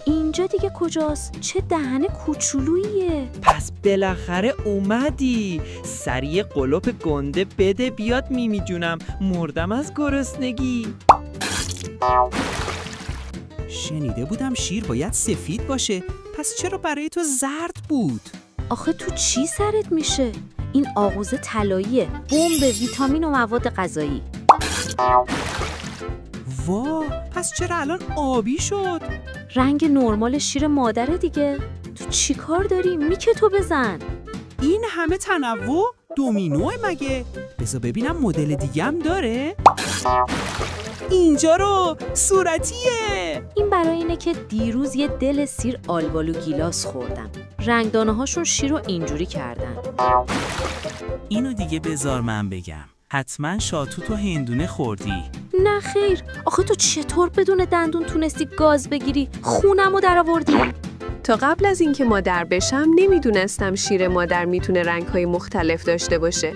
اینجا دیگه کجاست؟ چه دهن کوچولوییه. پس بالاخره اومدی. سریع قلوپ گنده بده بیاد میمی جونم، مردم از گرسنگی. شنیده بودم شیر باید سفید باشه، پس چرا برای تو زرد بود؟ آخه تو چی سرت میشه؟ این آغوزه طلاییه، بمب ویتامین و مواد غذایی. وا، پس چرا الان آبی شد؟ رنگ نرمال شیر مادره دیگه. تو چی کار داری؟ میکه تو بزن. این همه تنوع؟ دومینوه مگه؟ بذار ببینم مدل دیگه هم داره؟ اینجا رو صورتیه. این برای اینه که دیروز یه دل سیر آلبالو گیلاس خوردم. رنگدانه هاشون شیر رو اینجوری کردن. اینو دیگه بذار من بگم. حتما شاتوت و هندونه خوردی. نه خیر، آخه تو چطور بدون دندون تونستی گاز بگیری؟ خونمو در آوردی. تا قبل از اینکه مادر بشم نمیدونستم شیر مادر میتونه رنگ‌های مختلف داشته باشه.